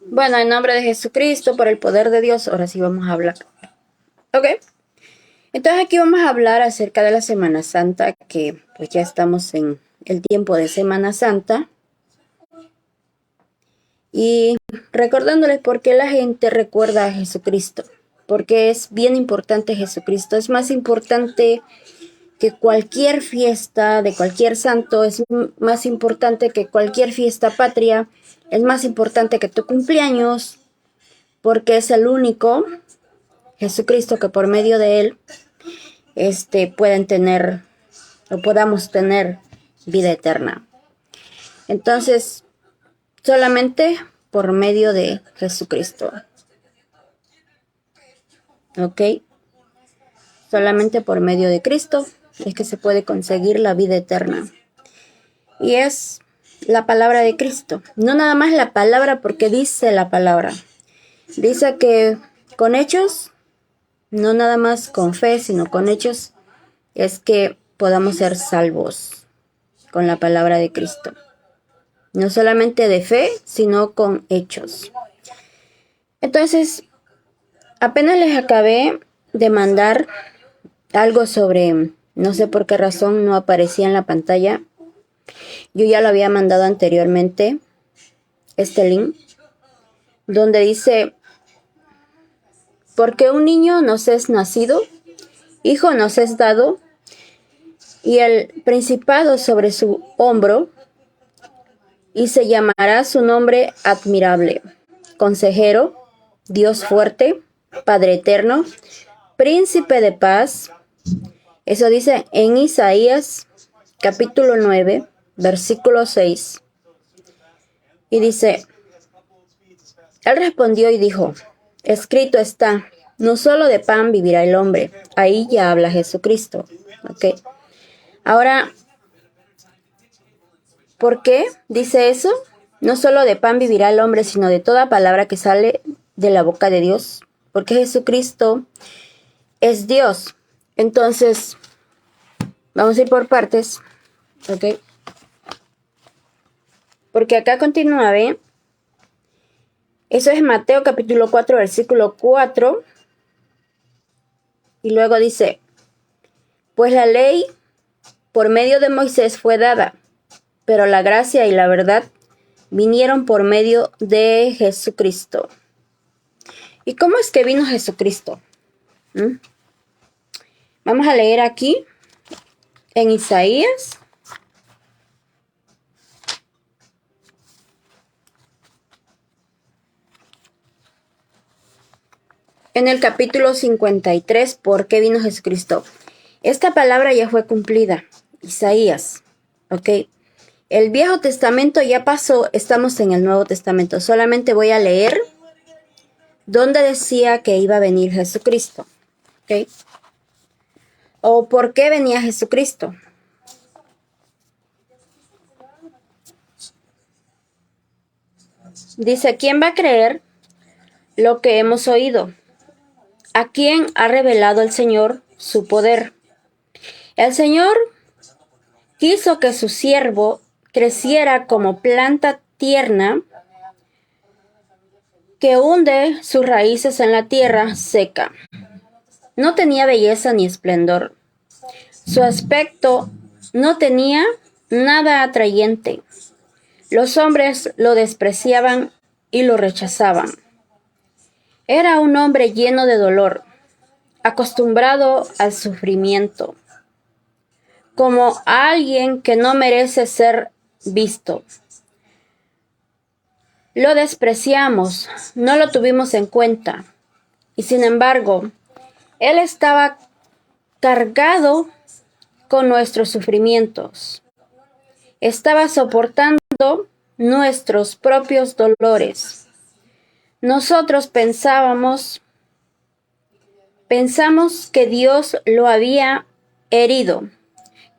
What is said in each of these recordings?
Bueno, en nombre de Jesucristo, por el poder de Dios, ahora sí vamos a hablar. ¿Ok? Entonces aquí vamos a hablar acerca de la Semana Santa, que pues ya estamos en el tiempo de Semana Santa. Y recordándoles por qué la gente recuerda a Jesucristo. Porque es bien importante Jesucristo. Es más importante que cualquier fiesta de cualquier santo. Es más importante que cualquier fiesta patria. Es más importante que tu cumpleaños. Porque es el único Jesucristo que por medio de él pueden tener o podamos tener vida eterna. Entonces, solamente por medio de Jesucristo. ¿Ok? Solamente por medio de Cristo es que se puede conseguir la vida eterna. Y es la palabra de Cristo. No nada más la palabra porque dice la palabra. Dice que con hechos, no nada más con fe, sino con hechos, es que podamos ser salvos con la palabra de Cristo. No solamente de fe, sino con hechos. Entonces, apenas les acabé de mandar algo sobre, no sé por qué razón no aparecía en la pantalla. Yo ya lo había mandado anteriormente, este link, donde dice, porque un niño nos es nacido, hijo nos es dado, y el principado sobre su hombro, y se llamará su nombre admirable, consejero, Dios fuerte, Padre eterno, príncipe de paz. Eso dice en Isaías capítulo 9, versículo 6. Y dice, él respondió y dijo, escrito está, no solo de pan vivirá el hombre. Ahí ya habla Jesucristo. ¿Ok? Ahora, ¿por qué dice eso? No solo de pan vivirá el hombre, sino de toda palabra que sale de la boca de Dios. Porque Jesucristo es Dios. Entonces, vamos a ir por partes. ¿Ok? Porque acá continúa, ¿ve? Eso es Mateo capítulo 4, versículo 4. Y luego dice, pues la ley por medio de Moisés fue dada, pero la gracia y la verdad vinieron por medio de Jesucristo. ¿Y cómo es que vino Jesucristo? Vamos a leer aquí en Isaías. En el capítulo 53, ¿por qué vino Jesucristo? Esta palabra ya fue cumplida. Isaías, ¿ok? El Viejo Testamento ya pasó, estamos en el Nuevo Testamento. Solamente voy a leer donde decía que iba a venir Jesucristo, ¿ok? ¿O por qué venía Jesucristo? Dice, ¿quién va a creer lo que hemos oído? ¿A quién ha revelado el Señor su poder? El Señor quiso que su siervo creciera como planta tierna que hunde sus raíces en la tierra seca. No tenía belleza ni esplendor. Su aspecto no tenía nada atrayente. Los hombres lo despreciaban y lo rechazaban. Era un hombre lleno de dolor, acostumbrado al sufrimiento, como alguien que no merece ser visto. Lo despreciamos, no lo tuvimos en cuenta, y sin embargo, él estaba cargado con nuestros sufrimientos. Estaba soportando nuestros propios dolores. Nosotros pensamos que Dios lo había herido,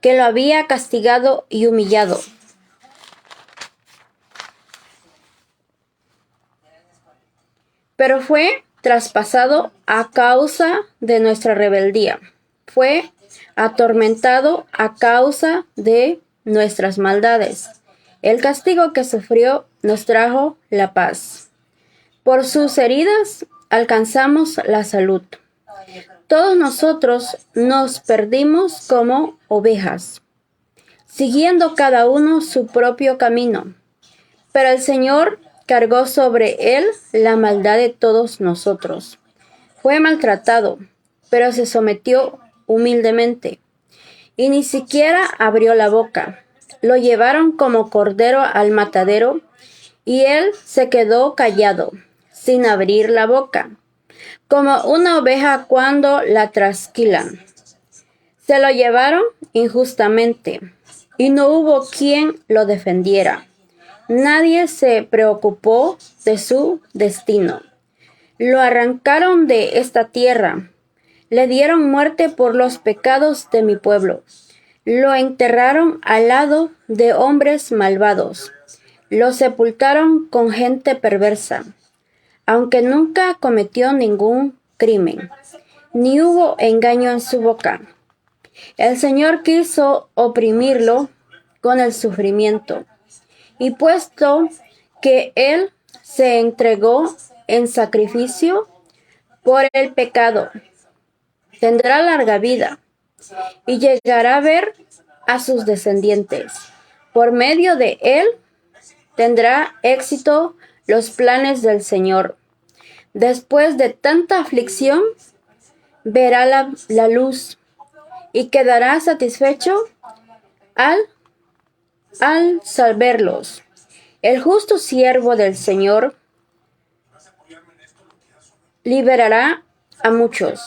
que lo había castigado y humillado. Pero fue traspasado a causa de nuestra rebeldía. Fue atormentado a causa de nuestras maldades. El castigo que sufrió nos trajo la paz. Por sus heridas alcanzamos la salud. Todos nosotros nos perdimos como ovejas, siguiendo cada uno su propio camino. Pero el Señor cargó sobre él la maldad de todos nosotros. Fue maltratado, pero se sometió humildemente, y ni siquiera abrió la boca. Lo llevaron como cordero al matadero, y él se quedó callado, sin abrir la boca, como una oveja cuando la trasquilan. Se lo llevaron injustamente, y no hubo quien lo defendiera. Nadie se preocupó de su destino. Lo arrancaron de esta tierra. Le dieron muerte por los pecados de mi pueblo. Lo enterraron al lado de hombres malvados. Lo sepultaron con gente perversa, aunque nunca cometió ningún crimen, ni hubo engaño en su boca. El Señor quiso oprimirlo con el sufrimiento, y puesto que Él se entregó en sacrificio por el pecado, tendrá larga vida y llegará a ver a sus descendientes. Por medio de Él tendrá éxito los planes del Señor. Después de tanta aflicción, verá la luz y quedará satisfecho al saberlos. El justo siervo del Señor liberará a muchos,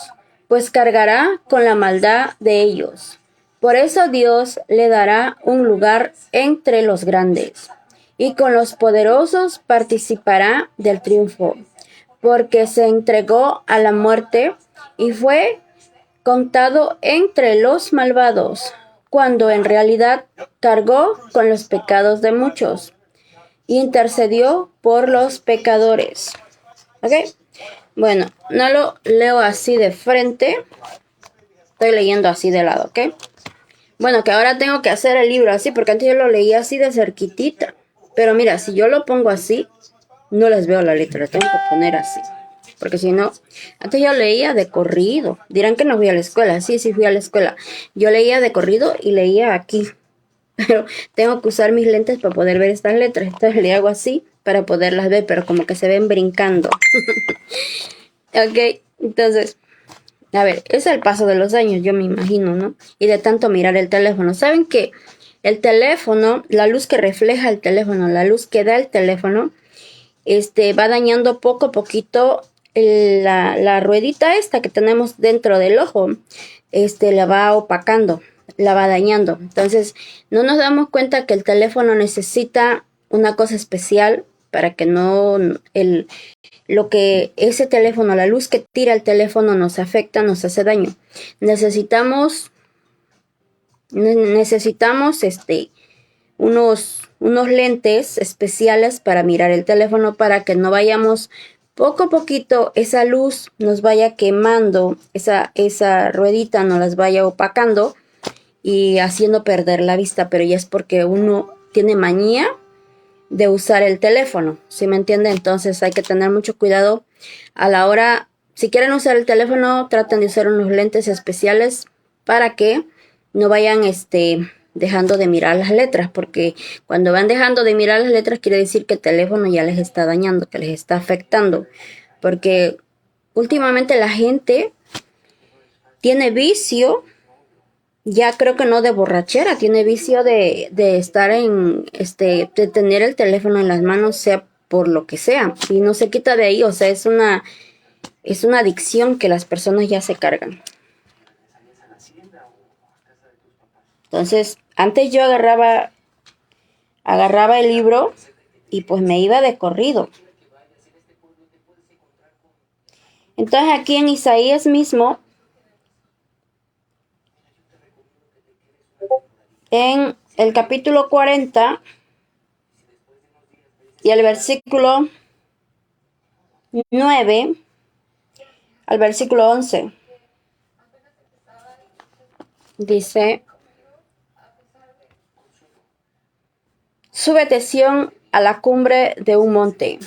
pues cargará con la maldad de ellos. Por eso Dios le dará un lugar entre los grandes, y con los poderosos participará del triunfo, porque se entregó a la muerte y fue contado entre los malvados, cuando en realidad cargó con los pecados de muchos e intercedió por los pecadores. ¿Ok? Bueno, no lo leo así de frente, estoy leyendo así de lado, ¿ok? Bueno, que ahora tengo que hacer el libro así, porque antes yo lo leía así de cerquitita. Pero mira, si yo lo pongo así, no les veo la letra, tengo que poner así. Porque si no, antes yo leía de corrido. Dirán que no fui a la escuela. Sí, sí fui a la escuela. Yo leía de corrido y leía aquí. Pero tengo que usar mis lentes para poder ver estas letras. Entonces le hago así para poderlas ver, pero como que se ven brincando. Ok, entonces, a ver, es el paso de los años, yo me imagino, ¿no? Y de tanto mirar el teléfono. ¿Saben que el teléfono, la luz que refleja el teléfono, la luz que da el teléfono, va dañando poco a poquito la ruedita esta que tenemos dentro del ojo, la va opacando, la va dañando. Entonces, no nos damos cuenta que el teléfono necesita una cosa especial para que no lo que ese teléfono, la luz que tira el teléfono nos afecta, nos hace daño. Necesitamos unos lentes especiales para mirar el teléfono, para que no vayamos poco a poquito, esa luz nos vaya quemando, esa ruedita nos las vaya opacando y haciendo perder la vista, pero ya es porque uno tiene manía de usar el teléfono, ¿sí me entiende? Entonces hay que tener mucho cuidado a la hora, si quieren usar el teléfono, traten de usar unos lentes especiales para que no vayan dejando de mirar las letras, porque cuando van dejando de mirar las letras quiere decir que el teléfono ya les está dañando, que les está afectando, porque últimamente la gente tiene vicio, ya creo que no de borrachera, tiene vicio de estar de tener el teléfono en las manos, sea por lo que sea, y no se quita de ahí, o sea, es una adicción que las personas ya se cargan. Entonces, antes yo agarraba el libro y pues me iba de corrido. Entonces aquí en Isaías mismo, en el capítulo 40 y el versículo 9 al versículo 11, dice: súbete, Sión, a la cumbre de un monte.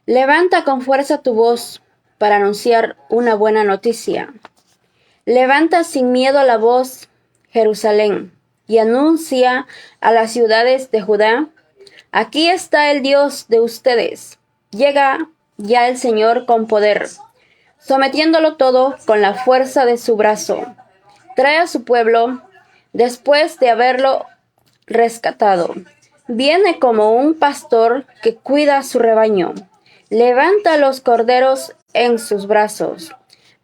Levanta con fuerza tu voz para anunciar una buena noticia. Levanta sin miedo la voz, Jerusalén, y anuncia a las ciudades de Judá: aquí está el Dios de ustedes. Llega ya el Señor con poder, sometiéndolo todo con la fuerza de su brazo. Trae a su pueblo después de haberlo rescatado. Viene como un pastor que cuida su rebaño. Levanta los corderos en sus brazos,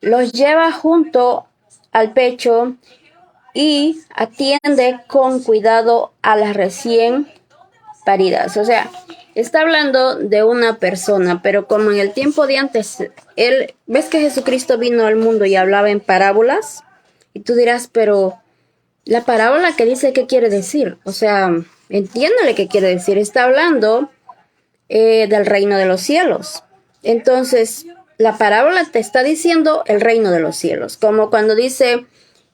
los lleva junto al pecho y atiende con cuidado a las recién paridas. O sea, está hablando de una persona, pero como en el tiempo de antes, ves que Jesucristo vino al mundo y hablaba en parábolas, y tú dirás, pero la parábola que dice, ¿qué quiere decir? O sea, entiéndale qué quiere decir. Está hablando del reino de los cielos. Entonces, la parábola te está diciendo el reino de los cielos, como cuando dice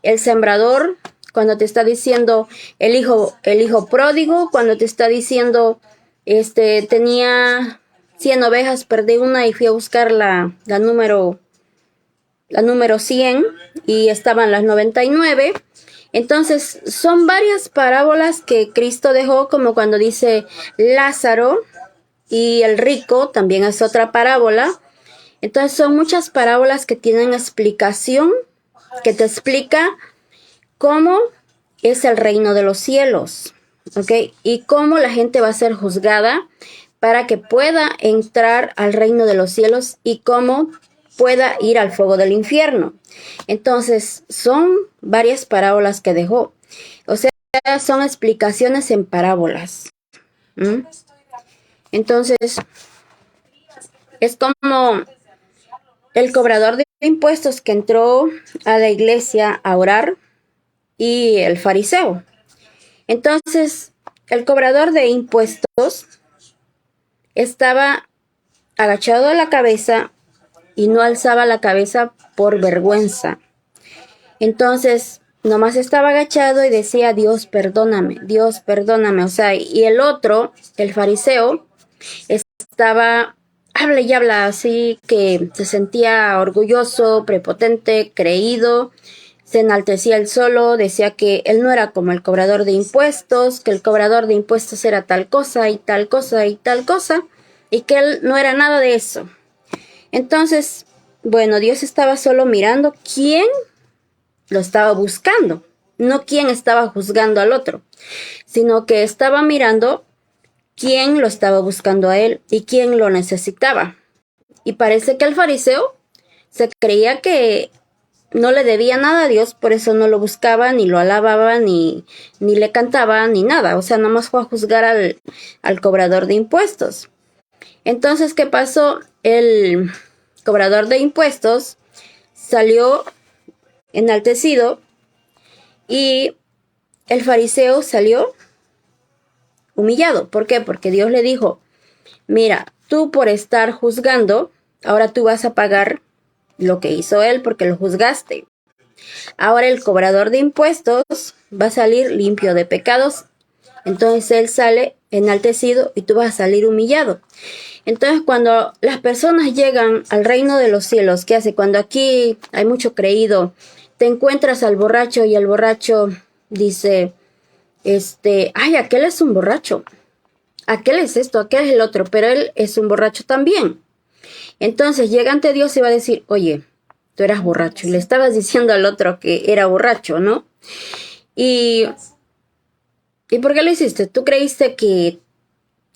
el sembrador, cuando te está diciendo el hijo pródigo, cuando te está diciendo, tenía 100 ovejas, perdí una y fui a buscar la número 100 y estaban las 99. Entonces, son varias parábolas que Cristo dejó, como cuando dice Lázaro y el rico, también es otra parábola. Entonces, son muchas parábolas que tienen explicación, que te explica cómo es el reino de los cielos, ¿ok? Y cómo la gente va a ser juzgada para que pueda entrar al reino de los cielos y cómo pueda ir al fuego del infierno. Entonces, son varias parábolas que dejó. O sea, son explicaciones en parábolas. ¿Mm? Entonces, es como el cobrador de impuestos que entró a la iglesia a orar y el fariseo. Entonces, el cobrador de impuestos estaba agachado a la cabeza y no alzaba la cabeza por vergüenza. Entonces, nomás estaba agachado y decía, Dios, perdóname, Dios, perdóname. O sea, y el otro, el fariseo, estaba, habla y habla, así que se sentía orgulloso, prepotente, creído, se enaltecía él solo, decía que él no era como el cobrador de impuestos, que el cobrador de impuestos era tal cosa y tal cosa y tal cosa, y que él no era nada de eso. Entonces, bueno, Dios estaba solo mirando quién lo estaba buscando, no quién estaba juzgando al otro, sino que estaba mirando quién lo estaba buscando a él y quién lo necesitaba. Y parece que el fariseo se creía que no le debía nada a Dios, por eso no lo buscaba, ni lo alababa, ni le cantaba, ni nada. O sea, nomás fue a juzgar al cobrador de impuestos. Entonces, ¿qué pasó? El cobrador de impuestos salió enaltecido y el fariseo salió humillado. ¿Por qué? Porque Dios le dijo, mira, tú por estar juzgando, ahora tú vas a pagar lo que hizo él porque lo juzgaste. Ahora el cobrador de impuestos va a salir limpio de pecados. Entonces él sale enaltecido y tú vas a salir humillado. Entonces cuando las personas llegan al reino de los cielos, ¿qué hace? Cuando aquí hay mucho creído, te encuentras al borracho y el borracho dice, ay, aquel es un borracho. Aquel es esto, aquel es el otro, pero él es un borracho también. Entonces llega ante Dios y va a decir, oye, tú eras borracho. Y le estabas diciendo al otro que era borracho, ¿no? ¿Y por qué lo hiciste? ¿Tú creíste que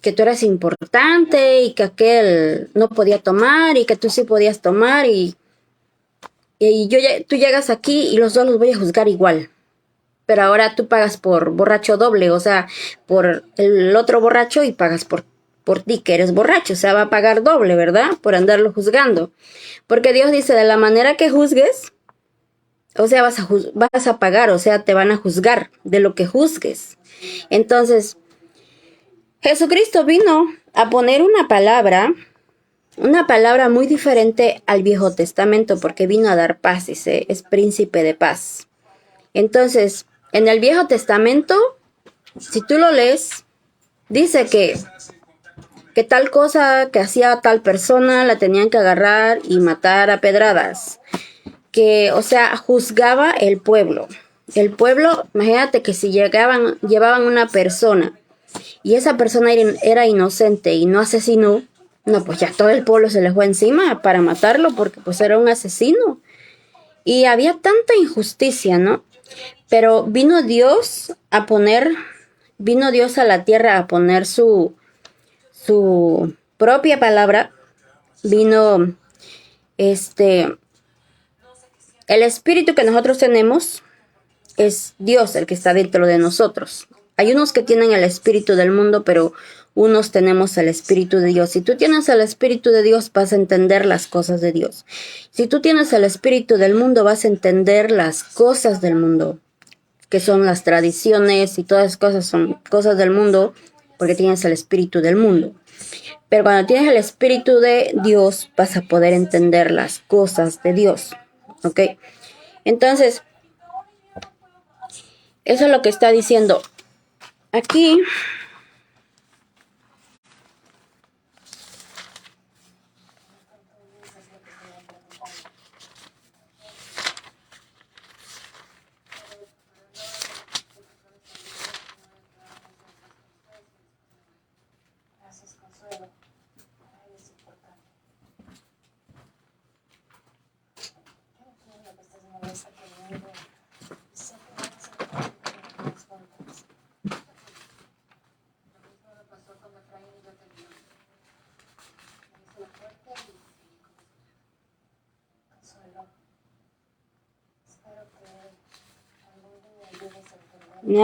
tú eras importante y que aquel no podía tomar y que tú sí podías tomar tú llegas aquí y los dos los voy a juzgar igual? Pero ahora tú pagas por borracho doble, o sea, por el otro borracho y pagas por ti que eres borracho, o sea, va a pagar doble, ¿verdad? Por andarlo juzgando. Porque Dios dice, de la manera que juzgues, o sea, vas a pagar, o sea, te van a juzgar de lo que juzgues. Entonces, Jesucristo vino a poner una palabra muy diferente al Viejo Testamento, porque vino a dar paz, dice, es príncipe de paz. Entonces, en el Viejo Testamento, si tú lo lees, dice que que tal cosa que hacía tal persona la tenían que agarrar y matar a pedradas. Que, o sea, juzgaba el pueblo. El pueblo, imagínate que si llevaban una persona y esa persona era inocente y no asesinó, no, pues ya todo el pueblo se le fue encima para matarlo porque pues era un asesino. Y había tanta injusticia, ¿no? Pero vino Dios a la tierra a poner su propia palabra. Vino el espíritu que nosotros tenemos es Dios el que está dentro de nosotros. Hay unos que tienen el espíritu del mundo, pero unos tenemos el espíritu de Dios. Si tú tienes el espíritu de Dios, vas a entender las cosas de Dios. Si tú tienes el espíritu del mundo, vas a entender las cosas del mundo, que son las tradiciones y todas las cosas son cosas del mundo, porque tienes el espíritu del mundo. Pero cuando tienes el espíritu de Dios, vas a poder entender las cosas de Dios. ¿Ok? Entonces, eso es lo que está diciendo aquí.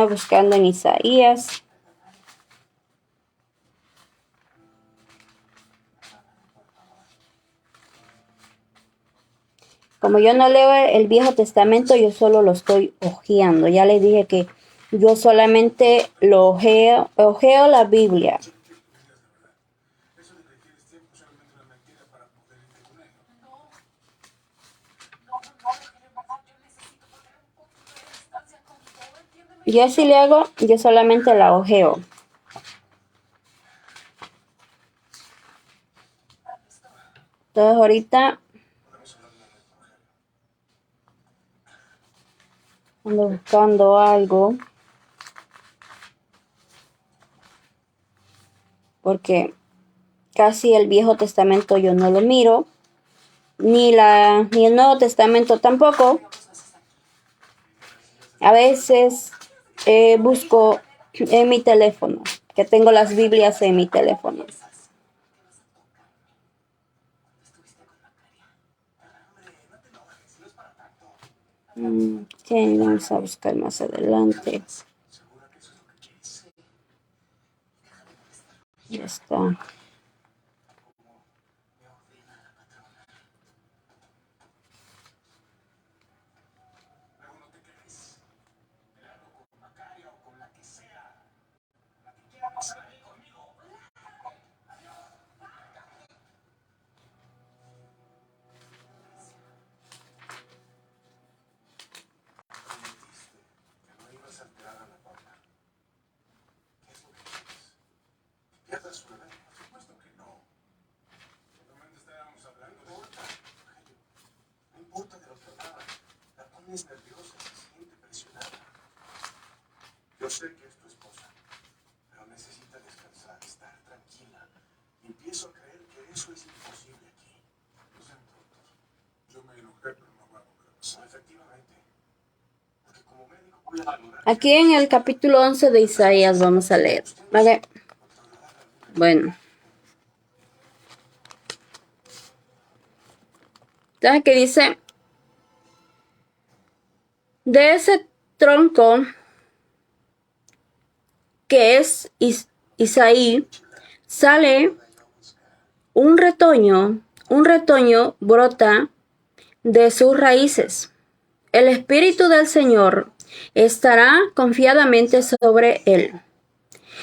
Buscando en Isaías. Como yo no leo el Viejo Testamento, yo solo lo estoy hojeando. Ya les dije que yo solamente lo ojeo la Biblia. Yo así le hago, yo solamente la ojeo. Entonces ahorita ando buscando algo. Porque casi el Viejo Testamento yo no lo miro. Ni el Nuevo Testamento tampoco. A veces busco en mi teléfono, que tengo las Biblias en mi teléfono. Vamos a buscar más adelante. Ya está. Yo sé que es tu esposa, pero necesita descansar, estar tranquila. Empiezo a creer que eso es imposible aquí. Lo siento, doctor. Yo me enojé, pero no va a volver a pasar. Efectivamente. Porque como médico voy a valorar. Aquí en el capítulo 11 de Isaías vamos a leer. ¿Vale? Bueno. Entonces que dice, de ese tronco que es Isaí, sale un retoño brota de sus raíces. El Espíritu del Señor estará confiadamente sobre él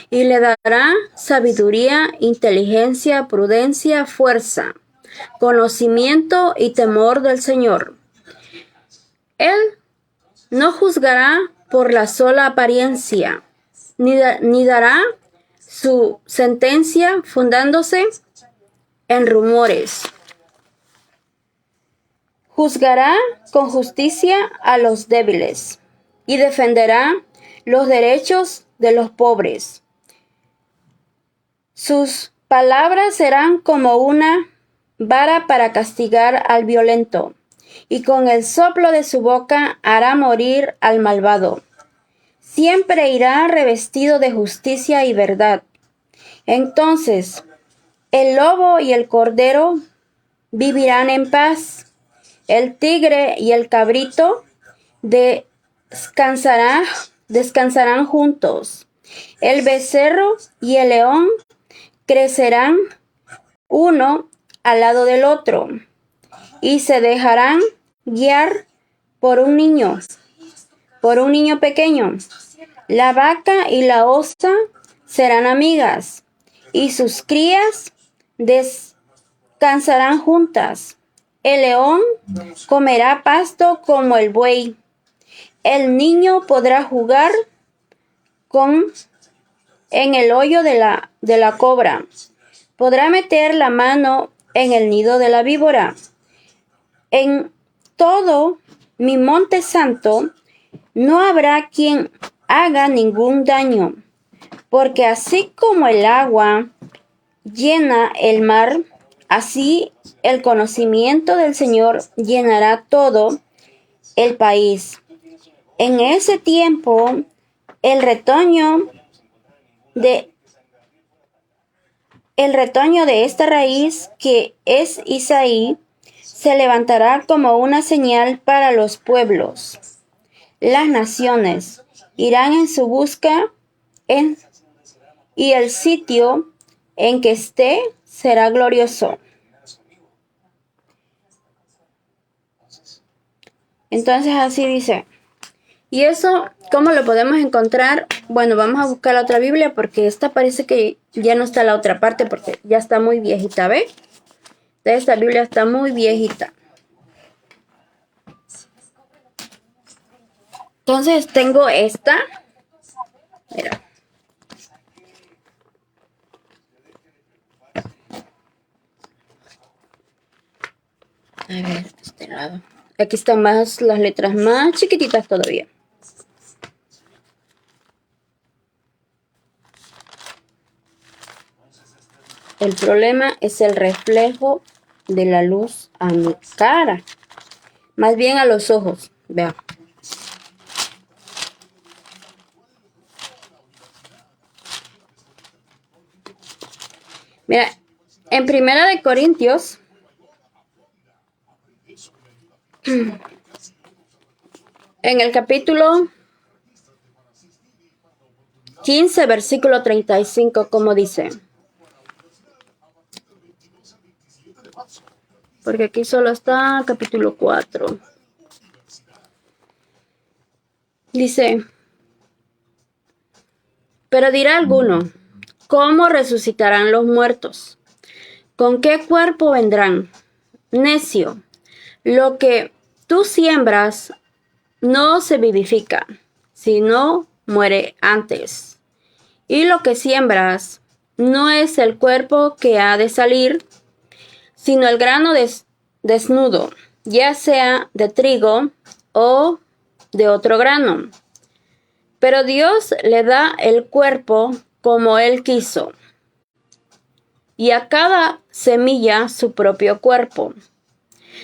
y le dará sabiduría, inteligencia, prudencia, fuerza, conocimiento y temor del Señor. Él no juzgará por la sola apariencia, ni dará su sentencia fundándose en rumores. Juzgará con justicia a los débiles y defenderá los derechos de los pobres. Sus palabras serán como una vara para castigar al violento, y con el soplo de su boca hará morir al malvado. Siempre irá revestido de justicia y verdad. Entonces, el lobo y el cordero vivirán en paz. El tigre y el cabrito descansarán juntos. El becerro y el león crecerán uno al lado del otro y se dejarán guiar por un niño pequeño. La vaca y la osa serán amigas y sus crías descansarán juntas. El león comerá pasto como el buey. El niño podrá jugar en el hoyo de la cobra. Podrá meter la mano en el nido de la víbora. En todo mi monte santo no habrá quien haga ningún daño, porque así como el agua llena el mar, así el conocimiento del Señor llenará todo el país. En ese tiempo, el retoño de esta raíz, que es Isaí, se levantará como una señal para los pueblos. Las naciones irán en su busca y el sitio en que esté será glorioso. Entonces así dice. ¿Y eso cómo lo podemos encontrar? Bueno, vamos a buscar la otra Biblia porque esta parece que ya no está la otra parte porque ya está muy viejita, ¿ve? Esta Biblia está muy viejita. Entonces tengo esta. Mira. A ver, este lado. Aquí están más las letras más chiquititas todavía. El problema es el reflejo de la luz a mi cara. Más bien a los ojos. Vean. Mira, en 1 Corintios, en el capítulo 15, versículo 35, como dice. Porque aquí solo está capítulo 4. Dice, pero dirá alguno, ¿cómo resucitarán los muertos? ¿Con qué cuerpo vendrán? Necio, lo que tú siembras no se vivifica, sino muere antes. Y lo que siembras no es el cuerpo que ha de salir, sino el grano desnudo, ya sea de trigo o de otro grano. Pero Dios le da el cuerpo como Él quiso, y a cada semilla su propio cuerpo.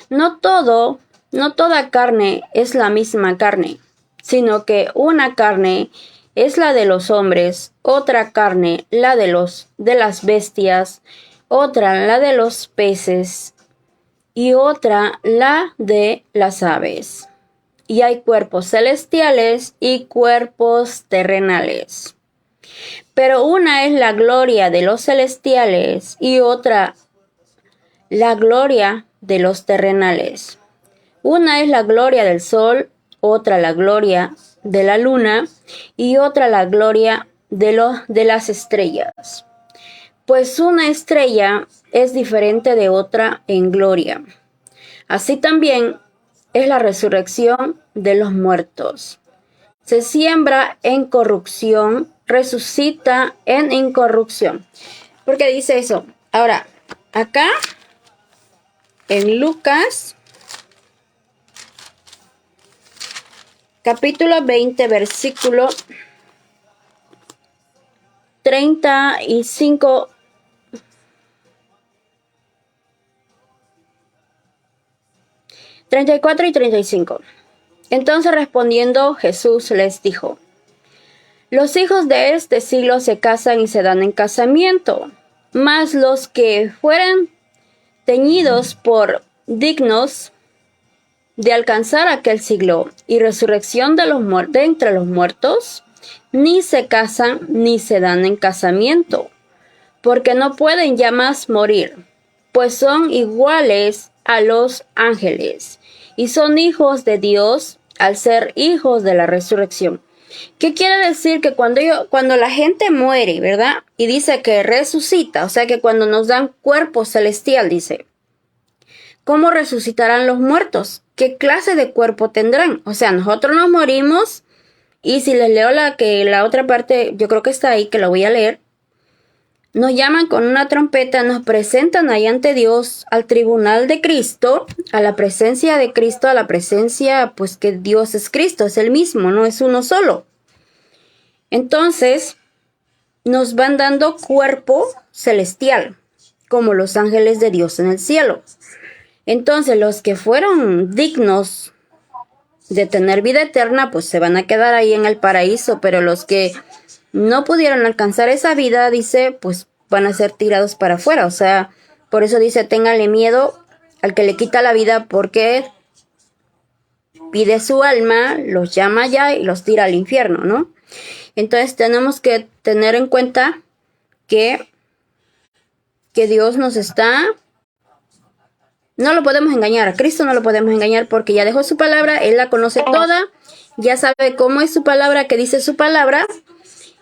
No toda carne es la misma carne, sino que una carne es la de los hombres, otra carne la de las bestias, otra la de los peces y otra la de las aves. Y hay cuerpos celestiales y cuerpos terrenales. Pero una es la gloria de los celestiales y otra la gloria de los terrenales. Una es la gloria del sol, otra la gloria de la luna y otra la gloria de las estrellas. Pues una estrella es diferente de otra en gloria. Así también es la resurrección de los muertos. Se siembra en corrupción, resucita en incorrupción. ¿Por qué dice eso? Ahora, acá en Lucas, capítulo 20, versículo 35. 34 y 35. Entonces respondiendo Jesús les dijo: los hijos de este siglo se casan y se dan en casamiento, mas los que fueren teñidos por dignos de alcanzar aquel siglo y resurrección de entre los muertos, ni se casan ni se dan en casamiento, porque no pueden ya más morir, pues son iguales a los ángeles, y son hijos de Dios al ser hijos de la resurrección. ¿Qué quiere decir? Que cuando la gente muere, ¿verdad? Y dice que resucita, o sea que cuando nos dan cuerpo celestial, dice, ¿cómo resucitarán los muertos? ¿Qué clase de cuerpo tendrán? O sea, nosotros nos morimos, y si les leo la otra parte, yo creo que está ahí, que la voy a leer. Nos llaman con una trompeta, nos presentan ahí ante Dios, al tribunal de Cristo, a la presencia de Cristo, a la presencia, pues que Dios es Cristo, es el mismo, no es uno solo. Entonces, nos van dando cuerpo celestial, como los ángeles de Dios en el cielo. Entonces, los que fueron dignos de tener vida eterna, pues se van a quedar ahí en el paraíso, pero los que no pudieron alcanzar esa vida, dice, pues van a ser tirados para afuera. O sea, por eso dice, ténganle miedo al que le quita la vida, porque pide su alma, los llama ya y los tira al infierno, ¿no? Entonces tenemos que tener en cuenta que Dios nos está... No lo podemos engañar, a Cristo no lo podemos engañar porque ya dejó su palabra, Él la conoce toda, ya sabe cómo es su palabra, qué dice su palabra.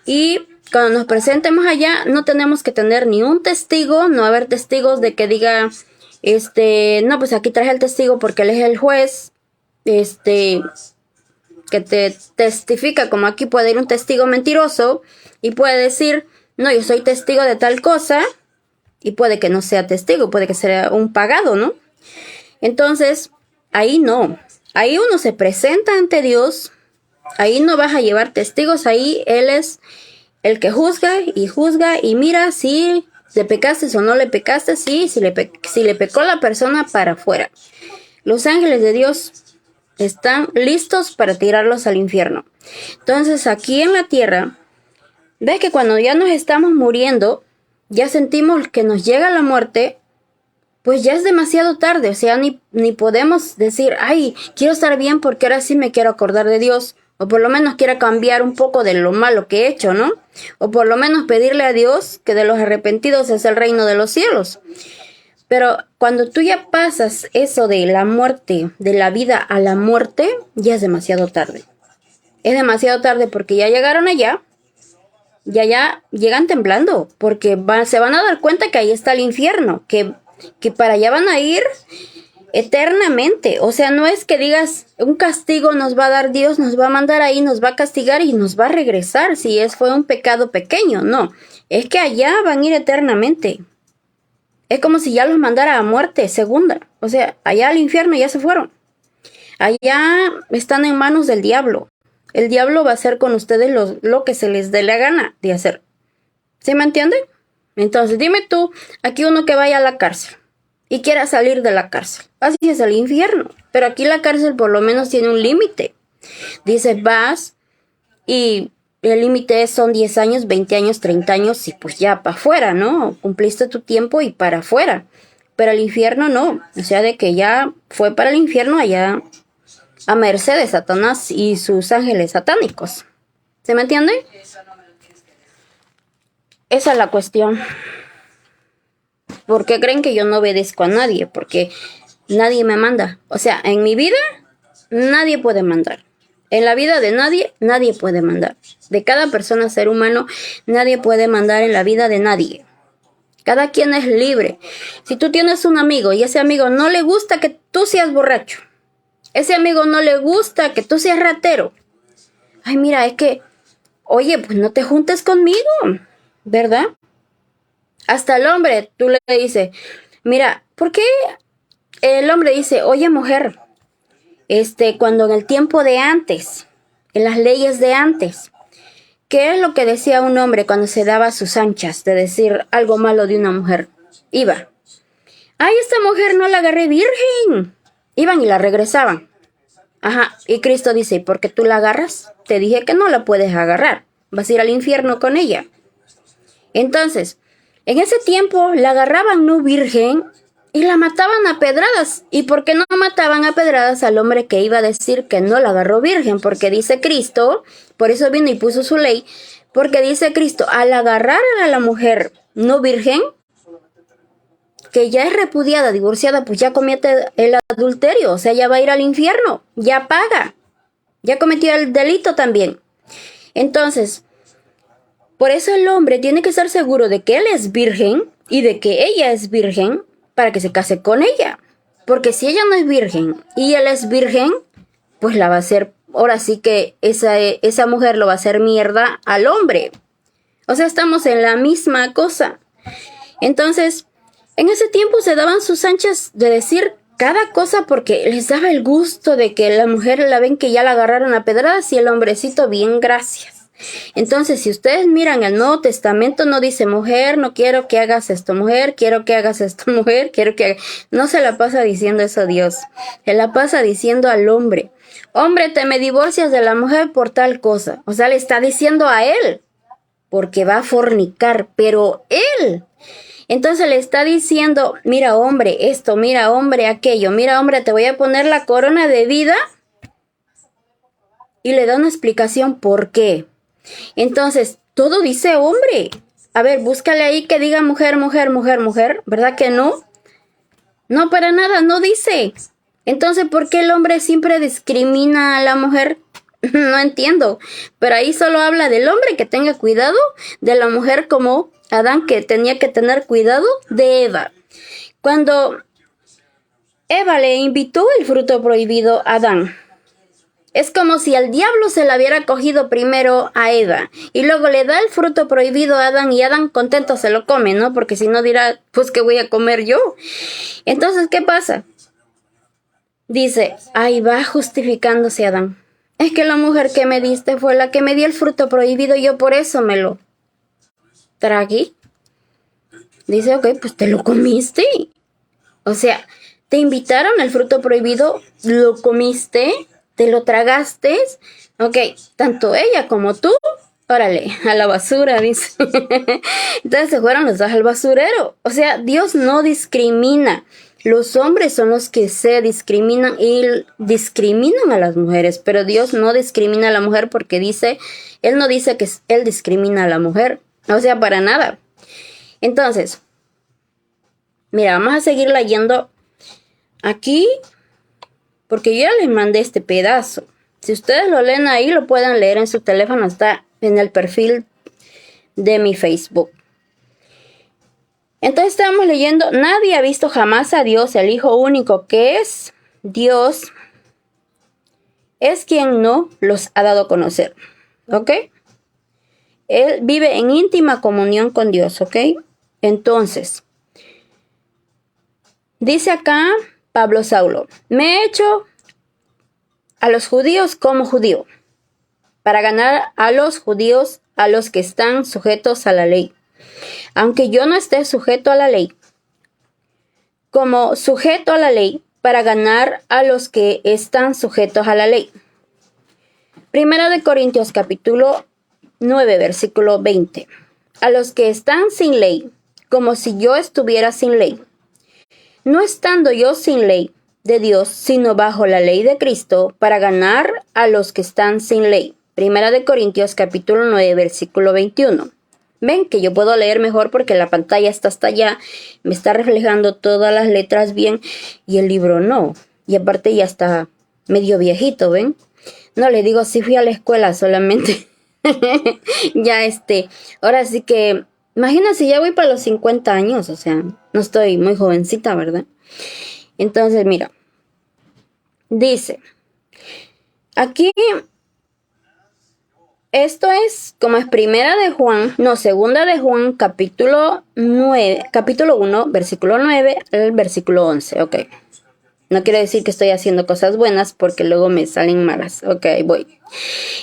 Y cuando nos presentemos allá, no tenemos que tener ni un testigo, no haber testigos de que diga, no, pues aquí traje el testigo porque él es el juez, que te testifica, como aquí puede ir un testigo mentiroso y puede decir, no, yo soy testigo de tal cosa, y puede que no sea testigo, puede que sea un pagado, ¿no? Entonces, ahí no, ahí uno se presenta ante Dios. Ahí no vas a llevar testigos, ahí Él es el que juzga y mira si le pecaste o no le pecaste, sí, si le pecó la persona, para afuera. Los ángeles de Dios están listos para tirarlos al infierno. Entonces aquí en la tierra, ves que cuando ya nos estamos muriendo, ya sentimos que nos llega la muerte, pues ya es demasiado tarde, o sea, ni podemos decir, ay, quiero estar bien porque ahora sí me quiero acordar de Dios. O por lo menos quiera cambiar un poco de lo malo que he hecho, ¿no? O por lo menos pedirle a Dios que de los arrepentidos es el reino de los cielos. Pero cuando tú ya pasas eso de la muerte, de la vida a la muerte, ya es demasiado tarde. Es demasiado tarde porque ya llegaron allá, ya llegan temblando, porque se van a dar cuenta que ahí está el infierno, que para allá van a ir eternamente. O sea, no es que digas un castigo nos va a dar Dios, nos va a mandar ahí, nos va a castigar y nos va a regresar si fue un pecado pequeño. No, es que allá van a ir eternamente. Es como si ya los mandara a muerte segunda. O sea, allá al infierno ya se fueron. Allá están en manos del diablo. El diablo va a hacer con ustedes lo que se les dé la gana de hacer. ¿Sí me entienden? Entonces, dime tú, aquí uno que vaya a la cárcel y quiera salir de la cárcel. Así es el infierno. Pero aquí la cárcel por lo menos tiene un límite. Dices, vas y el límite son 10 años, 20 años, 30 años y pues ya para afuera, ¿no? Cumpliste tu tiempo y para afuera. Pero el infierno no. O sea, de que ya fue para el infierno allá a merced de Satanás y sus ángeles satánicos. ¿Se me entiende? Esa es la cuestión. ¿Por qué creen que yo no obedezco a nadie? Porque nadie me manda. O sea, en mi vida, nadie puede mandar. En la vida de nadie, nadie puede mandar. De cada persona, ser humano, nadie puede mandar en la vida de nadie. Cada quien es libre. Si tú tienes un amigo y ese amigo no le gusta que tú seas borracho, ese amigo no le gusta que tú seas ratero. Ay, mira, es que oye, pues no te juntes conmigo, ¿verdad? Hasta el hombre, tú le dices, mira, ¿por qué el hombre dice, oye mujer, cuando en el tiempo de antes, en las leyes de antes, ¿qué es lo que decía un hombre cuando se daba sus anchas de decir algo malo de una mujer? Iba, ay, esta mujer no la agarré virgen. Iban y la regresaban. Ajá, y Cristo dice, ¿y por qué tú la agarras? Te dije que no la puedes agarrar, vas a ir al infierno con ella. Entonces, en ese tiempo la agarraban no virgen y la mataban a pedradas. ¿Y por qué no mataban a pedradas al hombre que iba a decir que no la agarró virgen? Porque dice Cristo, por eso vino y puso su ley, porque dice Cristo, al agarrar a la mujer no virgen, que ya es repudiada, divorciada, pues ya comete el adulterio, o sea, ya va a ir al infierno, ya paga, ya cometió el delito también. Entonces, por eso el hombre tiene que estar seguro de que él es virgen y de que ella es virgen para que se case con ella. Porque si ella no es virgen y él es virgen, pues la va a hacer, ahora sí que esa mujer lo va a hacer mierda al hombre. O sea, estamos en la misma cosa. Entonces, en ese tiempo se daban sus anchas de decir cada cosa porque les daba el gusto de que la mujer la ven que ya la agarraron a pedradas y el hombrecito bien, gracias. Entonces, si ustedes miran el Nuevo Testamento, no dice, mujer, no quiero que hagas esto, mujer, quiero que hagas esto, mujer, quiero que hagas... No se la pasa diciendo eso a Dios, se la pasa diciendo al hombre, hombre, te me divorcias de la mujer por tal cosa. O sea, le está diciendo a él, porque va a fornicar, pero él... Entonces le está diciendo, mira hombre esto, mira hombre aquello, mira hombre te voy a poner la corona de vida y le da una explicación por qué. Entonces todo dice hombre. A ver, búscale ahí que diga mujer, mujer, mujer, mujer, ¿verdad que no? No, para nada, no dice. Entonces, ¿por qué el hombre siempre discrimina a la mujer? No entiendo. Pero ahí solo habla del hombre que tenga cuidado, de la mujer como Adán que tenía que tener cuidado de Eva. Cuando Eva le invitó el fruto prohibido a Adán, es como si el diablo se la hubiera cogido primero a Eva y luego le da el fruto prohibido a Adán y Adán contento se lo come, ¿no? Porque si no dirá, pues ¿qué voy a comer yo? Entonces, ¿qué pasa? Dice, ahí va justificándose Adán. Es que la mujer que me diste fue la que me dio el fruto prohibido y yo por eso me lo tragué. Dice, ok, pues te lo comiste. O sea, te invitaron al fruto prohibido, lo comiste, te lo tragaste. Ok, tanto ella como tú, órale, a la basura, dice. Entonces se fueron los dos al basurero. O sea, Dios no discrimina. Los hombres son los que se discriminan y discriminan a las mujeres, pero Dios no discrimina a la mujer porque dice, Él no dice que Él discrimina a la mujer, o sea, para nada. Entonces, mira, vamos a seguir leyendo aquí, porque yo ya les mandé este pedazo. Si ustedes lo leen ahí, lo pueden leer en su teléfono, está en el perfil de mi Facebook. Entonces estamos leyendo, nadie ha visto jamás a Dios, el Hijo único que es Dios, es quien no los ha dado a conocer, ¿ok? Él vive en íntima comunión con Dios, ¿ok? Entonces, dice acá Pablo Saulo, me he hecho a los judíos como judío, para ganar a los judíos, a los que están sujetos a la ley. Aunque yo no esté sujeto a la ley, como sujeto a la ley para ganar a los que están sujetos a la ley. Primera de Corintios capítulo 9, versículo 20. A los que están sin ley, como si yo estuviera sin ley. No estando yo sin ley de Dios, sino bajo la ley de Cristo, para ganar a los que están sin ley. Primera de Corintios capítulo 9, versículo 21. Ven que yo puedo leer mejor porque la pantalla está hasta allá, me está reflejando todas las letras bien y el libro no. Y aparte ya está medio viejito, ¿ven? No, les digo, sí fui a la escuela solamente. Ya ahora sí que, imagínense, ya voy para los 50 años, o sea, no estoy muy jovencita, ¿verdad? Entonces, mira, dice, aquí Esto es como es segunda de Juan, capítulo 1, versículo 9 al versículo 11. Ok. No quiere decir que estoy haciendo cosas buenas porque luego me salen malas. Ok, voy.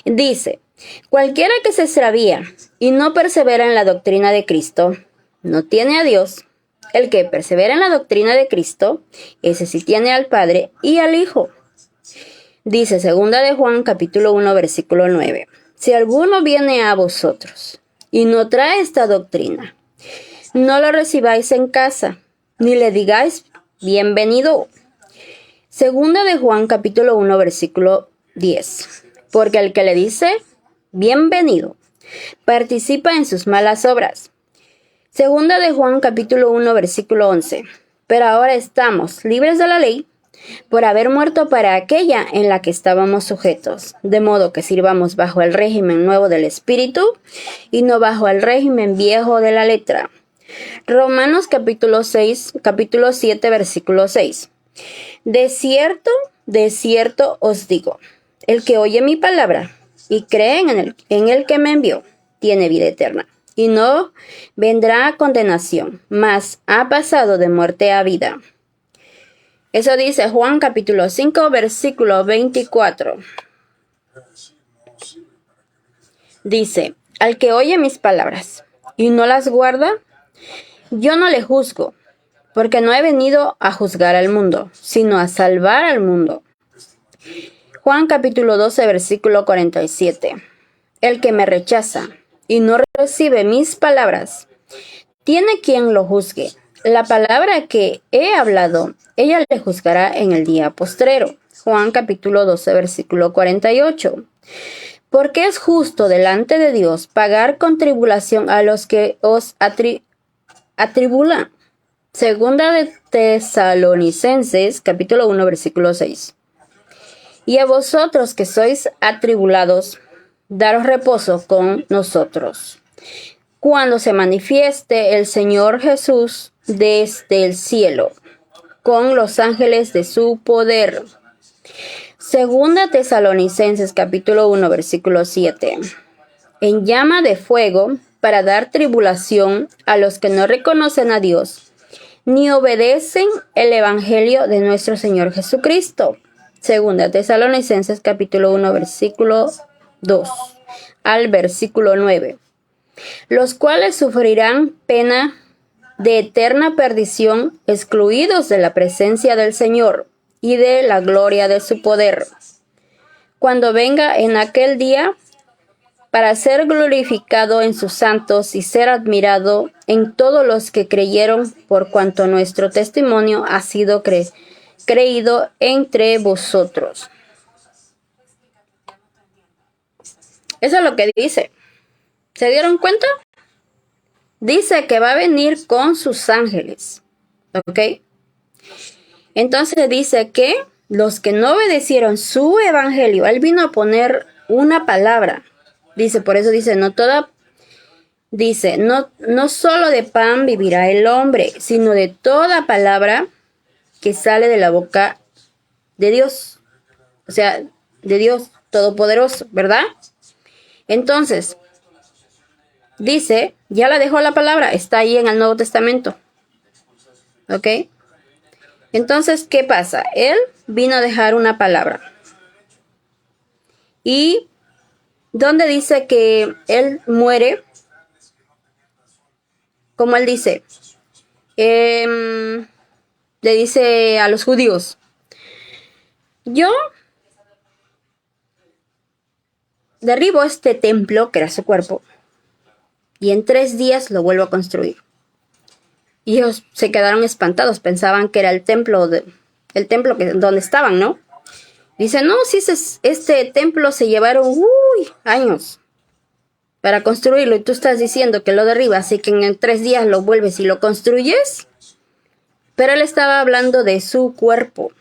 Dice, cualquiera que se extravía y no persevera en la doctrina de Cristo, no tiene a Dios. El que persevera en la doctrina de Cristo, ese sí tiene al Padre y al Hijo. Dice segunda de Juan, capítulo 1, versículo 9. Si alguno viene a vosotros y no trae esta doctrina, no lo recibáis en casa, ni le digáis bienvenido. Segunda de Juan, capítulo 1, versículo 10. Porque el que le dice bienvenido, participa en sus malas obras. Segunda de Juan, capítulo 1, versículo 11. Pero ahora estamos libres de la ley, por haber muerto para aquella en la que estábamos sujetos, de modo que sirvamos bajo el régimen nuevo del Espíritu y no bajo el régimen viejo de la letra. Romanos capítulo 7, versículo 6. De cierto os digo, el que oye mi palabra y cree en el que me envió, tiene vida eterna, y no vendrá a condenación, mas ha pasado de muerte a vida. Eso dice Juan capítulo 5, versículo 24. Dice, al que oye mis palabras y no las guarda, yo no le juzgo, porque no he venido a juzgar al mundo, sino a salvar al mundo. Juan capítulo 12, versículo 47. El que me rechaza y no recibe mis palabras, tiene quien lo juzgue. La palabra que he hablado, ella le juzgará en el día postrero. Juan capítulo 12, versículo 48. Porque es justo delante de Dios pagar con tribulación a los que os atribulan. Segunda de Tesalonicenses, capítulo 1, versículo 6. Y a vosotros que sois atribulados, daros reposo con nosotros, cuando se manifieste el Señor Jesús desde el cielo, con los ángeles de su poder. Segunda Tesalonicenses capítulo 1, versículo 7. En llama de fuego para dar tribulación a los que no reconocen a Dios, ni obedecen el evangelio de nuestro Señor Jesucristo. Segunda Tesalonicenses capítulo 1, versículo 2 al versículo 9. Los cuales sufrirán pena de eterna perdición, excluidos de la presencia del Señor y de la gloria de su poder, cuando venga en aquel día para ser glorificado en sus santos y ser admirado en todos los que creyeron, por cuanto nuestro testimonio ha sido creído entre vosotros. Eso es lo que dice. ¿Se dieron cuenta? Dice que va a venir con sus ángeles. ¿Ok? Entonces dice que los que no obedecieron su evangelio, él vino a poner una palabra. Dice, por eso dice, no solo de pan vivirá el hombre, sino de toda palabra que sale de la boca de Dios. O sea, de Dios Todopoderoso, ¿verdad? Entonces, dice, ya la dejó la palabra, está ahí en el Nuevo Testamento. ¿Ok? Entonces, ¿qué pasa? Él vino a dejar una palabra. Y donde dice que él muere, como él dice, le dice a los judíos, yo derribo este templo, que era su cuerpo, y en 3 días lo vuelvo a construir. Y ellos se quedaron espantados, pensaban que era el templo donde estaban, ¿no? Dice, no, si este templo se llevaron años para construirlo y tú estás diciendo que lo derribas y que en 3 días lo vuelves y lo construyes. Pero él estaba hablando de su cuerpo.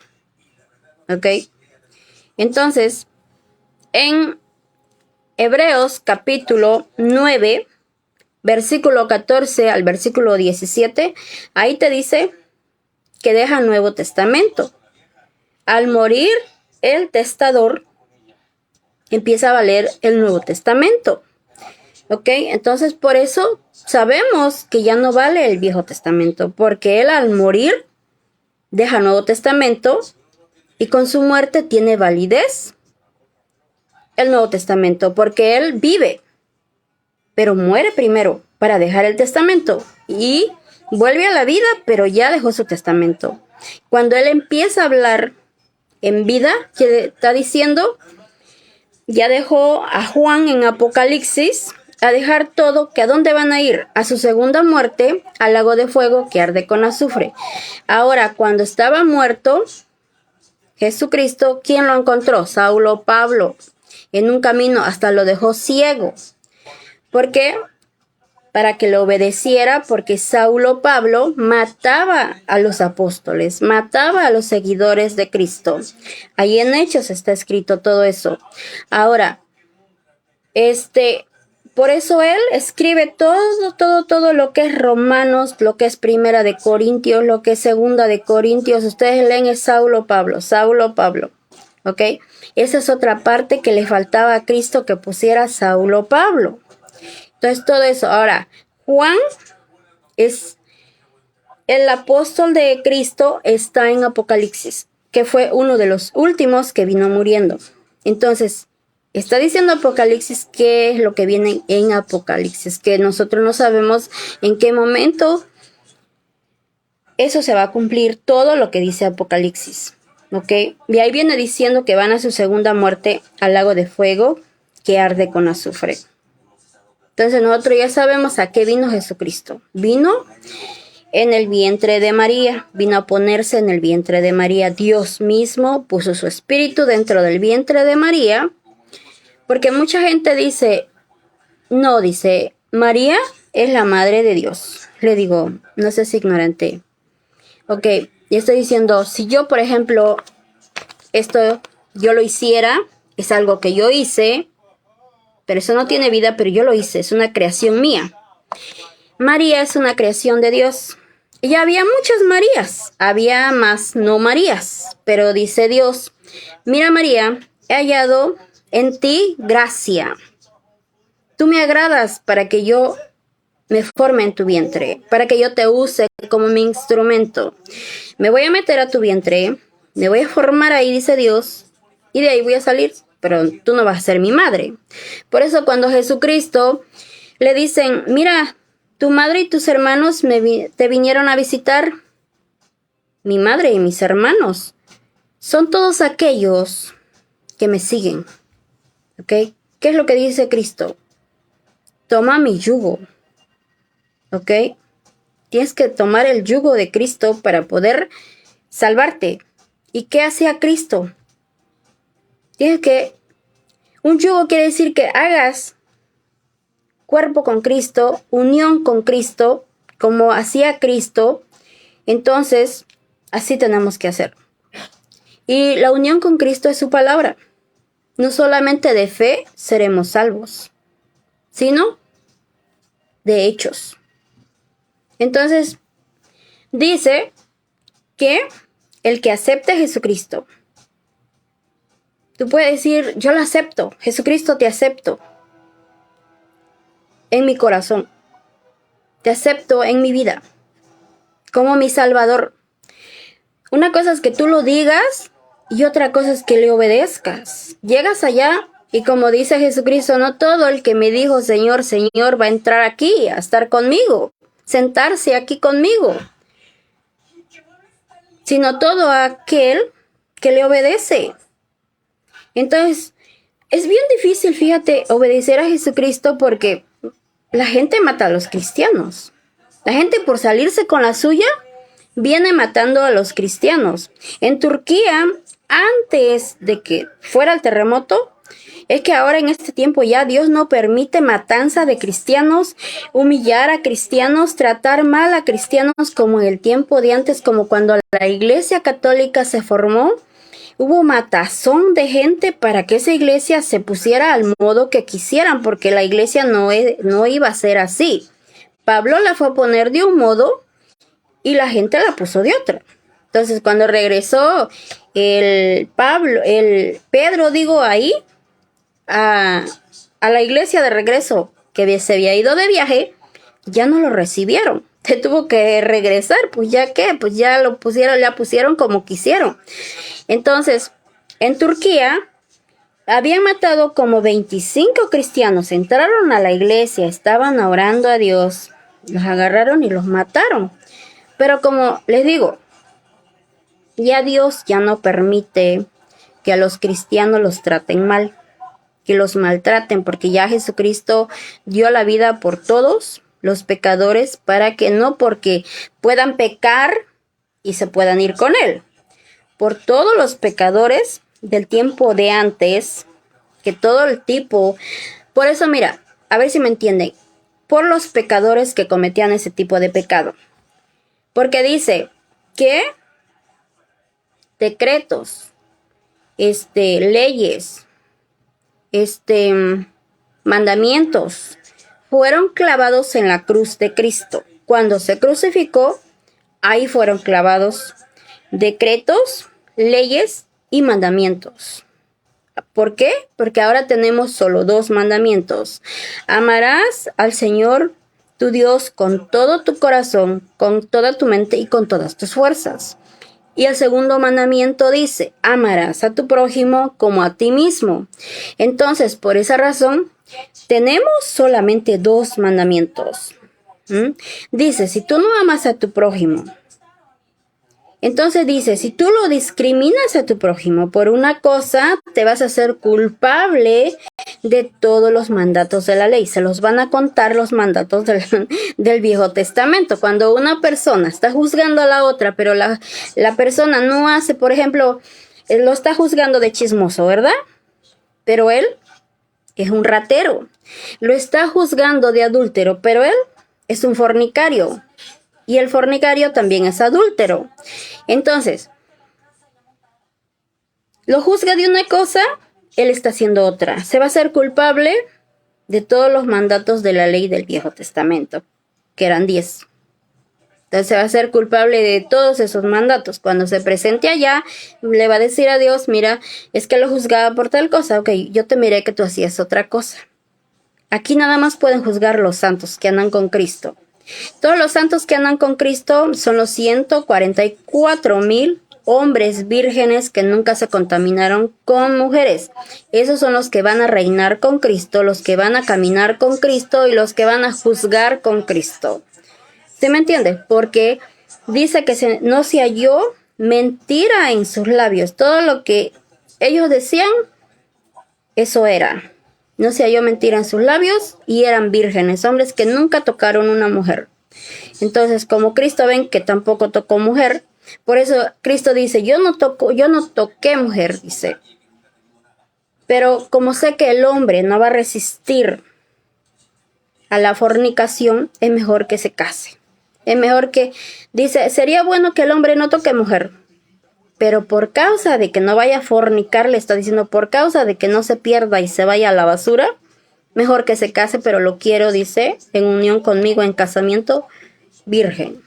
¿Ok? Entonces, en Hebreos capítulo 9, versículo 14 al versículo 17, ahí te dice que deja Nuevo Testamento. Al morir el testador, empieza a leer el Nuevo Testamento. ¿Ok? Entonces por eso sabemos que ya no vale el Viejo Testamento, porque él al morir deja el Nuevo Testamento y con su muerte tiene validez el Nuevo Testamento, porque él vive, pero muere primero para dejar el testamento y vuelve a la vida, pero ya dejó su testamento. Cuando él empieza a hablar en vida, que está diciendo, ya dejó a Juan en Apocalipsis a dejar todo, que a dónde van a ir, a su segunda muerte, al lago de fuego que arde con azufre. Ahora, cuando estaba muerto Jesucristo, ¿quién lo encontró? Saulo Pablo, en un camino, hasta lo dejó ciego. ¿Por qué? Para que lo obedeciera, porque Saulo Pablo mataba a los apóstoles, mataba a los seguidores de Cristo. Ahí en Hechos está escrito todo eso. Ahora, por eso él escribe todo lo que es Romanos, lo que es Primera de Corintios, lo que es Segunda de Corintios. Ustedes leen es Saulo Pablo, ¿ok? Esa es otra parte que le faltaba a Cristo, que pusiera Saulo Pablo. Entonces todo eso. Ahora, Juan es el apóstol de Cristo, está en Apocalipsis, que fue uno de los últimos que vino muriendo. Entonces, está diciendo Apocalipsis qué es lo que viene en Apocalipsis, que nosotros no sabemos en qué momento eso se va a cumplir, todo lo que dice Apocalipsis, ¿ok? Y ahí viene diciendo que van a su segunda muerte al lago de fuego que arde con azufre. Entonces nosotros ya sabemos a qué vino Jesucristo. Vino en el vientre de María, vino a ponerse en el vientre de María. Dios mismo puso su espíritu dentro del vientre de María, porque mucha gente dice, no, dice, María es la madre de Dios. Le digo, no seas ignorante. Ok, y estoy diciendo, si yo, por ejemplo, esto yo lo hiciera, es algo que yo hice, pero eso no tiene vida, pero yo lo hice, es una creación mía. María es una creación de Dios. Y había muchas Marías, había más no Marías, pero dice Dios, mira María, he hallado en ti gracia. Tú me agradas para que yo me forme en tu vientre, para que yo te use como mi instrumento. Me voy a meter a tu vientre, me voy a formar ahí, dice Dios, y de ahí voy a salir, pero tú no vas a ser mi madre. Por eso cuando Jesucristo le dicen, mira, tu madre y tus hermanos te vinieron a visitar. Mi madre y mis hermanos son todos aquellos que me siguen. ¿Ok? ¿Qué es lo que dice Cristo? Toma mi yugo. ¿Ok? Tienes que tomar el yugo de Cristo para poder salvarte. ¿Y qué hacía Cristo? Un yugo quiere decir que hagas cuerpo con Cristo, unión con Cristo, como hacía Cristo. Entonces, así tenemos que hacer. Y la unión con Cristo es su palabra. No solamente de fe seremos salvos, sino de hechos. Entonces, dice que el que acepte a Jesucristo, tú puedes decir, yo lo acepto, Jesucristo te acepto en mi corazón, te acepto en mi vida, como mi Salvador. Una cosa es que tú lo digas y otra cosa es que le obedezcas. Llegas allá y como dice Jesucristo, no todo el que me dijo Señor, Señor va a entrar aquí a estar conmigo, sentarse aquí conmigo, sino todo aquel que le obedece. Entonces, es bien difícil, fíjate, obedecer a Jesucristo porque la gente mata a los cristianos. La gente por salirse con la suya viene matando a los cristianos. En Turquía, antes de que fuera el terremoto, es que ahora en este tiempo ya Dios no permite matanza de cristianos, humillar a cristianos, tratar mal a cristianos como en el tiempo de antes, como cuando la Iglesia Católica se formó. Hubo matazón de gente para que esa iglesia se pusiera al modo que quisieran, porque la iglesia no iba a ser así. Pablo la fue a poner de un modo y la gente la puso de otra. Entonces, cuando regresó el Pedro, ahí a la iglesia de regreso, que se había ido de viaje, ya no lo recibieron. Se tuvo que regresar, pues ya qué, pues ya lo pusieron como quisieron. Entonces, en Turquía habían matado como 25 cristianos, entraron a la iglesia, estaban orando a Dios, los agarraron y los mataron. Pero como les digo, ya Dios ya no permite que a los cristianos los traten mal, que los maltraten, porque ya Jesucristo dio la vida por todos los pecadores, para que no porque puedan pecar y se puedan ir con Él. Por todos los pecadores del tiempo de antes, que todo el tipo, por eso mira, a ver si me entienden, por los pecadores que cometían ese tipo de pecado. Porque dice que decretos, leyes, mandamientos fueron clavados en la cruz de Cristo. Cuando se crucificó, ahí fueron clavados decretos, leyes y mandamientos. ¿Por qué? Porque ahora tenemos solo 2 mandamientos. Amarás al Señor tu Dios con todo tu corazón, con toda tu mente y con todas tus fuerzas. Y el segundo mandamiento dice, amarás a tu prójimo como a ti mismo. Entonces, por esa razón, tenemos solamente 2 mandamientos. Dice, si tú no amas a tu prójimo, entonces dice, si tú lo discriminas a tu prójimo por una cosa, te vas a hacer culpable de todos los mandatos de la ley. Se los van a contar los mandatos del Viejo Testamento. Cuando una persona está juzgando a la otra, pero la persona no hace, por ejemplo, lo está juzgando de chismoso, ¿verdad? Pero él es un ratero. Lo está juzgando de adúltero, pero él es un fornicario. Y el fornicario también es adúltero. Entonces, lo juzga de una cosa, él está haciendo otra. Se va a hacer culpable de todos los mandatos de la ley del Viejo Testamento, que eran 10. Entonces se va a hacer culpable de todos esos mandatos. Cuando se presente allá, le va a decir a Dios, mira, es que lo juzgaba por tal cosa. Ok, yo te miré que tú hacías otra cosa. Aquí nada más pueden juzgar los santos que andan con Cristo. Todos los santos que andan con Cristo son los 144,000 hombres vírgenes que nunca se contaminaron con mujeres. Esos son los que van a reinar con Cristo, los que van a caminar con Cristo y los que van a juzgar con Cristo. ¿Sí me entiende? Porque dice que no se halló mentira en sus labios. Todo lo que ellos decían, eso era. No se halló mentira en sus labios y eran vírgenes, hombres que nunca tocaron una mujer. Entonces, como Cristo ven que tampoco tocó mujer, por eso Cristo dice, yo no toqué mujer, dice. Pero como sé que el hombre no va a resistir a la fornicación, es mejor que se case. Es mejor que, dice, sería bueno que el hombre no toque mujer. Pero por causa de que no vaya a fornicar, le está diciendo, por causa de que no se pierda y se vaya a la basura, mejor que se case, pero lo quiero, dice, en unión conmigo, en casamiento, virgen.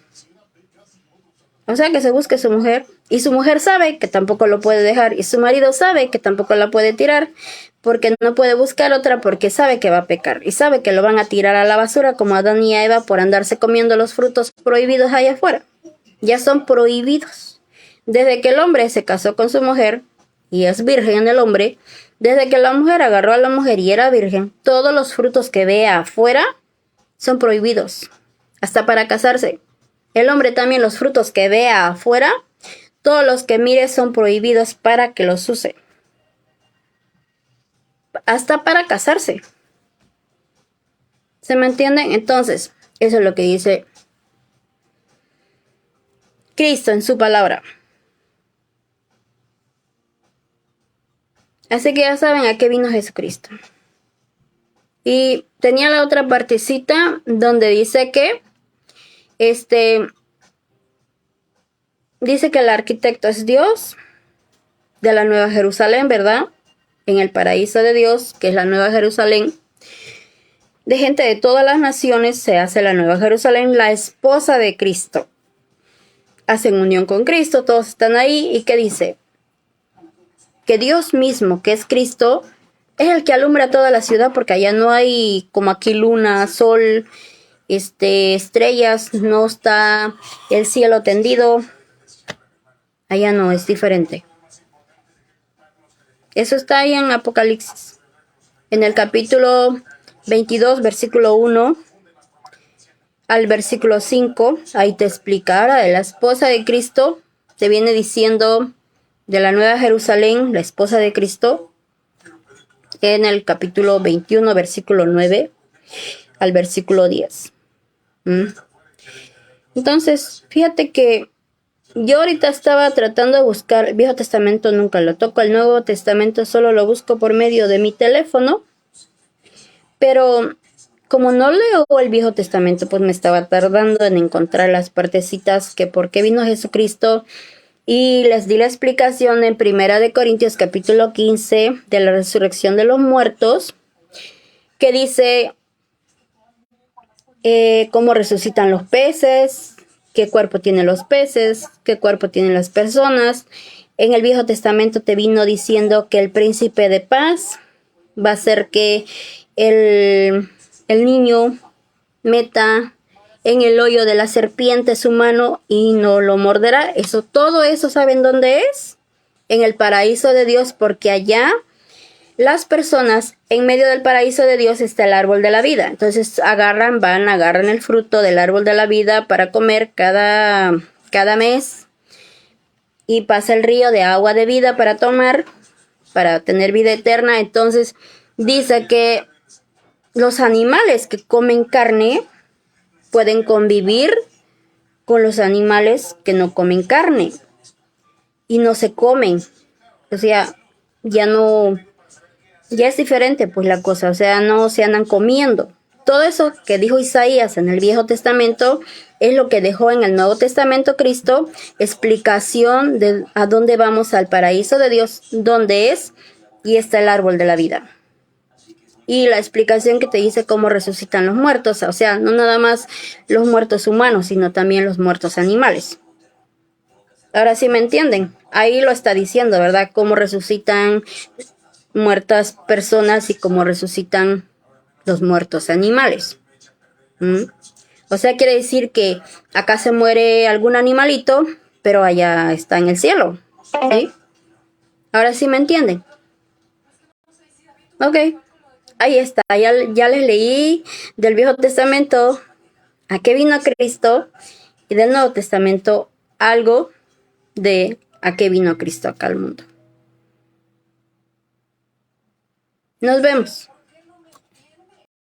O sea, que se busque su mujer. Y su mujer sabe que tampoco lo puede dejar. Y su marido sabe que tampoco la puede tirar. Porque no puede buscar otra, porque sabe que va a pecar. Y sabe que lo van a tirar a la basura, como Adán y Eva, por andarse comiendo los frutos prohibidos allá afuera. Ya son prohibidos. Desde que el hombre se casó con su mujer, y es virgen el hombre, desde que la mujer agarró a la mujer y era virgen, todos los frutos que vea afuera son prohibidos, hasta para casarse. El hombre también, los frutos que vea afuera, todos los que mire son prohibidos para que los use. Hasta para casarse. ¿Se me entienden? Entonces, eso es lo que dice Cristo en su palabra. Así que ya saben a qué vino Jesucristo. Y tenía la otra partecita donde dice que dice que el arquitecto es Dios de la Nueva Jerusalén, ¿verdad? En el paraíso de Dios, que es la Nueva Jerusalén. De gente de todas las naciones se hace la Nueva Jerusalén, la esposa de Cristo. Hacen unión con Cristo, todos están ahí. ¿Y qué dice? Que Dios mismo, que es Cristo, es el que alumbra toda la ciudad, porque allá no hay como aquí luna, sol, estrellas, no está el cielo tendido. Allá no, es diferente. Eso está ahí en Apocalipsis. En el capítulo 22, versículo 1 al versículo 5, ahí te explica. Ahora de la esposa de Cristo, te viene diciendo de la Nueva Jerusalén, la esposa de Cristo, en el capítulo 21, versículo 9 al versículo 10. Entonces, fíjate que yo ahorita estaba tratando de buscar el Viejo Testamento, nunca lo toco. El Nuevo Testamento solo lo busco por medio de mi teléfono. Pero como no leo el Viejo Testamento, pues me estaba tardando en encontrar las partecitas que por qué vino Jesucristo. Y les di la explicación en Primera de Corintios capítulo 15 de la resurrección de los muertos, que dice cómo resucitan los peces, qué cuerpo tienen los peces, qué cuerpo tienen las personas. En el Viejo Testamento te vino diciendo que el príncipe de paz va a hacer que el niño meta en el hoyo de la serpiente su mano y no lo morderá. Todo eso, ¿saben dónde es? En el paraíso de Dios, porque allá las personas, en medio del paraíso de Dios está el árbol de la vida. Entonces agarran el fruto del árbol de la vida para comer cada mes, y pasa el río de agua de vida para tomar, para tener vida eterna. Entonces dice que los animales que comen carne pueden convivir con los animales que no comen carne y no se comen. O sea, ya es diferente pues la cosa, o sea, no se andan comiendo. Todo eso que dijo Isaías en el Viejo Testamento es lo que dejó en el Nuevo Testamento Cristo, explicación de a dónde vamos, al paraíso de Dios, dónde es, y está el árbol de la vida. Y la explicación que te dice cómo resucitan los muertos, o sea, no nada más los muertos humanos, sino también los muertos animales. Ahora sí me entienden, ahí lo está diciendo, ¿verdad? Cómo resucitan muertas personas y cómo resucitan los muertos animales. O sea, quiere decir que acá se muere algún animalito, pero allá está en el cielo, ¿sí? Ahora sí me entienden. Ok. Ahí está, ya les leí del Viejo Testamento a qué vino Cristo, y del Nuevo Testamento algo de a qué vino Cristo acá al mundo. Nos vemos.